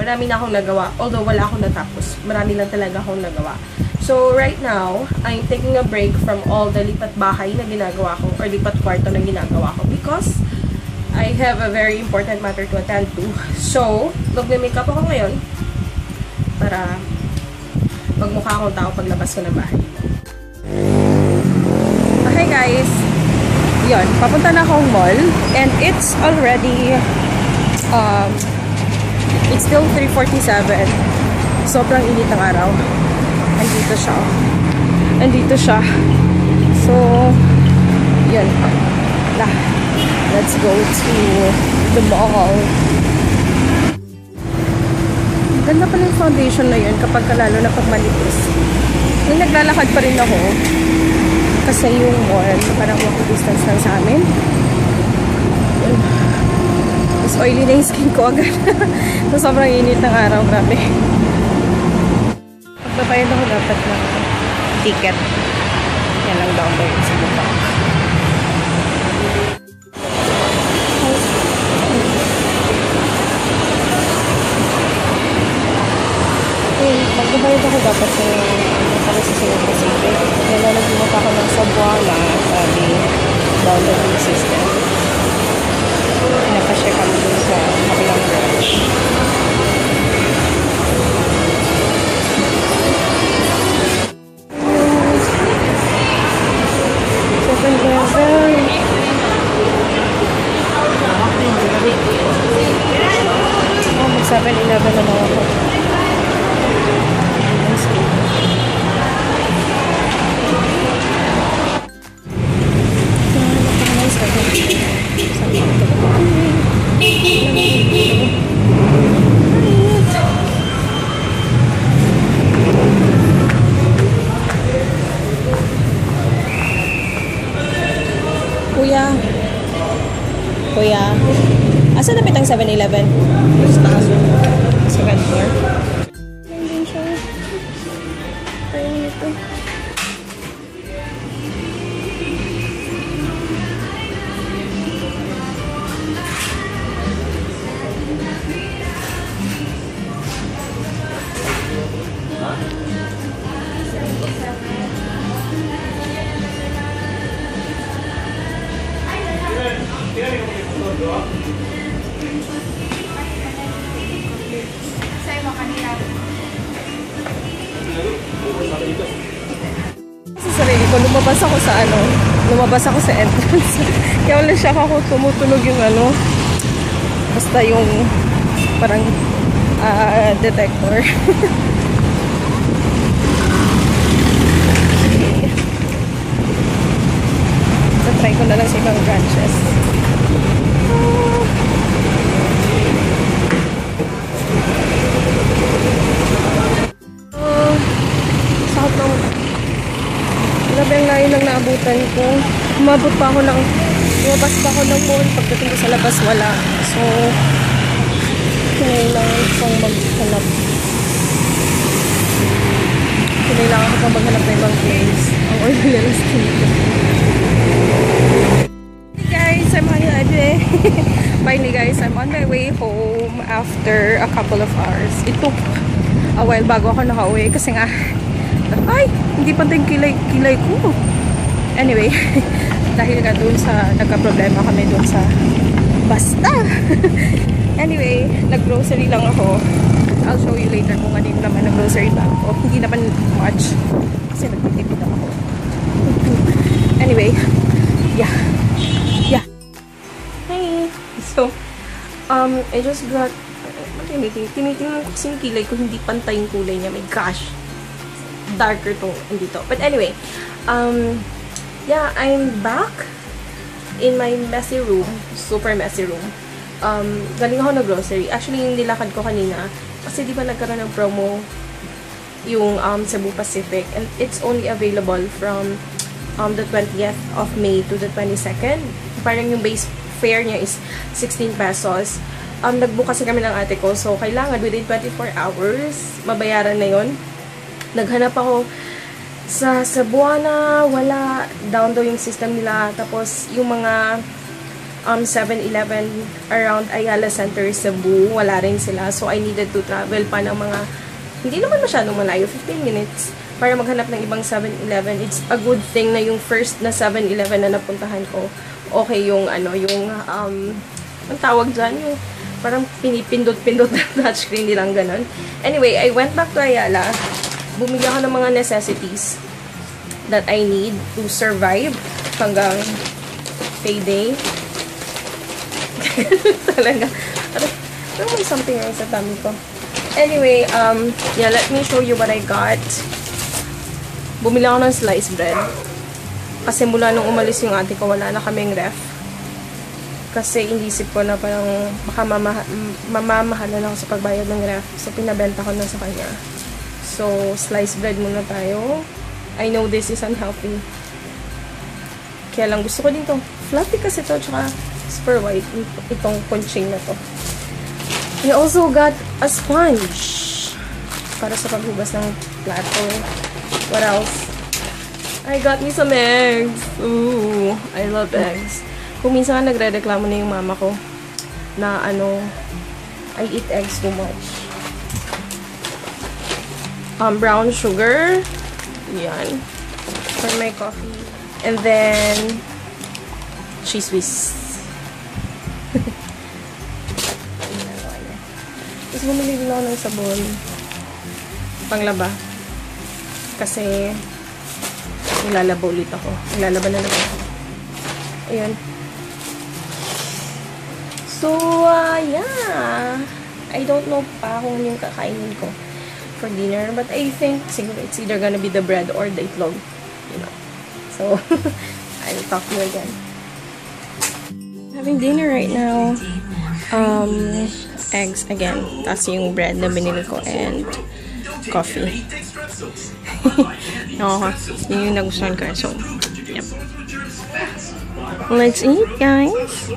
Marami na akong nagawa. Although wala akong natapos. Marami lang talaga akong nagawa. So, right now, I'm taking a break from all the lipat bahay na ginagawa ko or lipat kwarto na ginagawa ko because I have a very important matter to attend to. So, mag-makeup ako ngayon para magmukha akong tao paglabas ko ng bahay. Okay guys, yun, papunta na akong mall and it's already it's still 3:47. Sobrang init ng araw. Andito siya. Andito siya. So, yun. Let's go to the mall. Ganda pa yung foundation na yun kapag lalo na pag manipis. Nung naglalakad pa rin ako, kasi yung mall, parang walking distance lang sa amin. Yun. Mas oily na yung skin ko agad. So, sobrang init ng araw, grabe. Pagbabayad ako dapat ng ticket. Yan lang daw ba yun sa buka. Magbabayad ako dapat sa sunod kasi kaya nagbumak ako ng Sabuana sabi boundary system. Napashare kami dun sa kabilang branch. Mag 7-Eleven na mga ako. Kuya, asa na pitang 7-Eleven? Second floor. Ayun siya. Ayun ito. Sa sarili ko, lumabas ako sa entrance. Kaya wala siya ako tumutunog yung basta yung parang detector. So, try ko na lang sa ibang branches. Grabe ang layo ng naabutan ko. Lumabas pa ako ng mall. Pagdating ko sa labas, wala. So, kailangan pang maghanap. Kailangan ko pang maghanap ng ibang place. Ang oily na skin ko. Hey guys, finally guys, I'm on my way home after a couple of hours. It took a while bago ako nakauwi kasi nga ay, hindi pa tayong kilay ko. Anyway, dahil nga dun sa nagka-problema kami dun sa basta. Anyway, nag-grocery lang ako. I'll show you later kung ano yung naman nag-grocery bag ko. Hindi naman much kasi nagtitipid ako. Anyway, yeah. Hey! So, I just got tinitingnan ko kasi yung kilay ko, hindi pantay yung kulay niya. My gosh! Darker to dito. But anyway, yeah, I'm back in my messy room. Super messy room. Galing ako na grocery. Actually, yung nilakad ko kanina, kasi di ba nagkaroon ng promo yung Cebu Pacific, and it's only available from the 20th of May to the 22nd. Parang yung base fare niya is 16 pesos. Nag-book kasi kami ng ate ko, so kailangan within 24 hours, mabayaran na yon. Naghanap ako sa Buana, wala, down daw yung system nila. Tapos, yung mga 7-Eleven around Ayala Center, Cebu. Wala rin sila. So, I needed to travel pa ng mga, hindi naman masyadong malayo, 15 minutes, para maghanap ng ibang 7-Eleven. It's a good thing na yung first na 7-Eleven na napuntahan ko, okay yung, ang tawag dyan, yung parang pinipindot-pindot na touchscreen, hindi lang ganun. Anyway, I went back to Ayala. Bumili ako ng mga necessities that I need to survive hanggang payday. Talaga. Pero may something wrong sa tummy ko. Anyway, yeah, let me show you what I got. Bumili ako ng sliced bread. Kasi mula nung umalis yung ate ko, wala na kaming ref. Kasi inisip ko na parang baka mamamahalan ako sa pagbayad ng ref. So, pinabenta ko na sa kanya. So, sliced bread muna tayo. I know this is unhealthy. Kaya lang gusto ko din to. Fluffy kasi to, tsaka super white. Itong punching na to. I also got a sponge. Para sa paghugas ng plato. What else? I got me some eggs. Ooh, I love eggs. Kung minsan nagre-reklamo na yung mama ko na I eat eggs too much. Brown sugar. Yan. For my coffee. And then, cheese whiz. Tapos bumili din ako ng sabon. Panglaba. Kasi, nilalaba ulit ako. Nilalaba na naman ako. Ayan. So, yeah. I don't know pa kung yung kakainin ko for dinner. But I think, siguro, it's either gonna be the bread or the itlog. You know. So, I'll talk to you again. Having dinner right now. Eggs again. Tapos yung bread na binili ko and coffee. Oo. Yun yung nagustuhan ko. So, yep. Let's eat, guys.